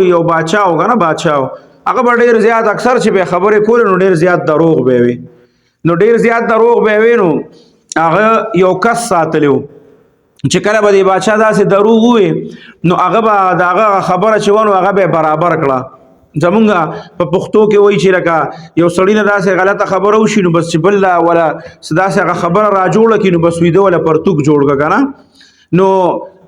یو باچاو کنه باچاو هغه به ډیر زیات اکثر چې به خبرې کول نو ډیر زیات دروغ به وي نو ډیر زیات دروغ به وي نو هغه یو کس ساتلو چې کله به د باچا داسې دروغ وي نو هغه به دغه خبره چې ونه هغه به برابر کړه زمونږ په پښتو کې وایي چې لکه یو سړی نه داسې غلطه خبره وشي نو بس چې بل ولا داسې هغه خبره را جوړه کړي نو بس ویده ولا پرتوک جوړ کړه کنه نو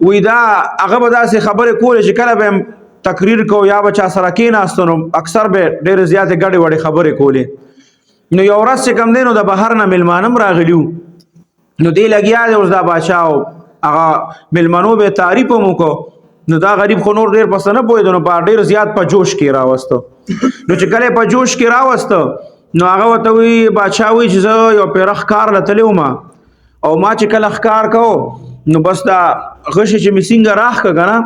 وی دا هغه به داسې خبرې کولې چې کله به تقریر کو یا بچا سره کېناستو نو اکثر به ډېرې زیاتې ګډې وډې خبرې کولې نو یو ورځ چې کوم دی نو د بهر نه میلمانه هم راغلي نو دی لګیا دی اوس دا باچا او هغه میلمنو به تعریف هم وکړو نو دا غریب خو نور ډېر پسې نه پوهېدو نو په ډېر زیات په جوش کې راوسته نو چې کله په جوش کې راوسته نو هغه ورته وایي باچا وایي چې زه یو پیره ښکار له تللی وم او ما چې کله ښکار کو نو بس دا غشې چې مې څنګه راښکه که نه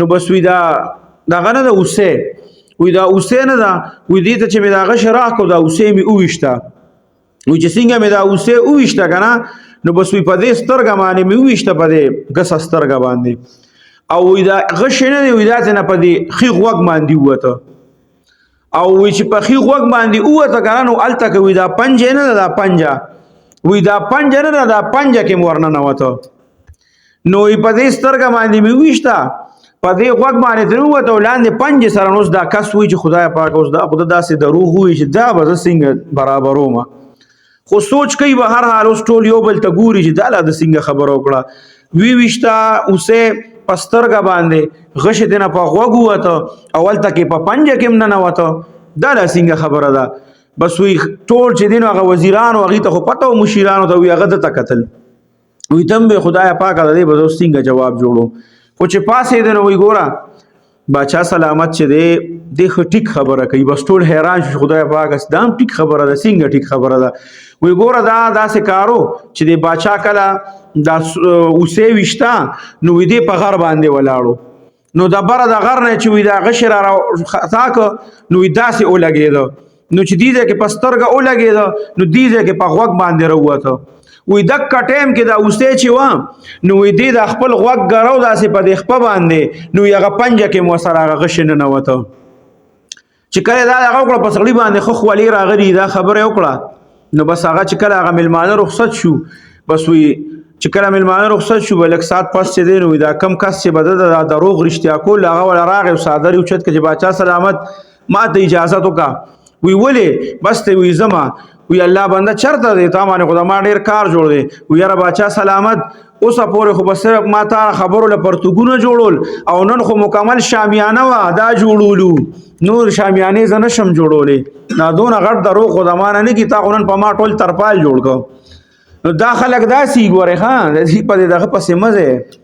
نو بس وي دغه نه ده اوسې وي دا اوسې نه ده وي دې ته چې مې دا غشې راښکو دا اوسې مې وویشته وي چې څنګه مې دا اوسې وویشته که نه نو بس وي په دې سترګه باندې مې وویشته په دې ګسه سترګه باندې او وي دا غشې نه دی وي دا ته نه په دې ښي غوږ باندې ووته او وي چې په ښي غوږ باندې ووته که نه نو هلته که وي دا پنجه نه ده دا پنجه وي دا پنجه نه ده دا پنجه کې مې ورننوته نو په دې سترګه باندې مې وویشته په دې غوږ باندې ترې ووته او لاندې پنجې سره نو اوس دا کس وایي چې خدای پاک اوس دا خو داسې دروغ وایي چې دا به زه څنګه برابروم خو سوچ کوي به هر حال اوس ټول یو بل ته ګوري چې دا لا د څنګه خبره وکړه ویشته اوسې په سترګه باندې غشې دې نه په غوږ ووته او هلته کې په پنجه کې هم ننوته دا لا څنګه خبره ده بس وی ټول چې دی نو هغه وزیرانو هغې ته خو پته و مشیرانو ته وي هغه ده ته کتل وی ته هم به خدای پاکه د دې به زه څنګه جواب جوړو خو چې پاسېده نو وی ګوره باچا سلامت چې دی دی خو ټیک خبره کوي بس ټول حیران شو خدای پاک دا هم ټیک خبره ده څنګه ټیک خبره ده وی ګوره دا داسې کارو چې د باچا کله دا اوسې ویشته نو وی دی په غر باندې ولاړو نو د بره د غر نه چې وی دا غشې را خطا که نو وی داسې ولګېده نو چې دې ځای کې په سترګه ولګېده نو دې ځای کې په غوږ باندې راووته وی دکه ټایم کې دا اوسې چې وه نو وی دې د خپل غوږ ګرو داسې په دې خپه باندې نو هغه پنجه کې مو سره هغه غشې ننوته چې کله دا هغه وکړه په سړي باندې ښه خولې راغلي دا خبره وکړه نو بس هغه چې کله هغه میلمانه رخصت شو بس وی چې کله میلمانه رخصت شو به لږ ساعت پس چې دی نو وی دا کم کس چې به ده د دروغ رښتیا کول هغه وله راغی او څادر یې اوچت کړه چې باچا سلامت ما ته اجازت وکړه وی ولې بس ته وی زما وی الله بنده چرته دی تا باندې خو ما ډېر کار جوړ دی وی یاره باچا سلامت اوسه پورې خو به صرف ما تا خبرو له پرتوګونه جوړول او نن خو مکمل شامیانه وه دا جوړولو نور شامیانې زه نشم جوړولی دا دونه غټ دروغ خو د ما نه نه کي تا خو نن په ما ټول ترپال جوړ کړ نو دا خلک داسې ګورې ښه په دې دغه پسې مزه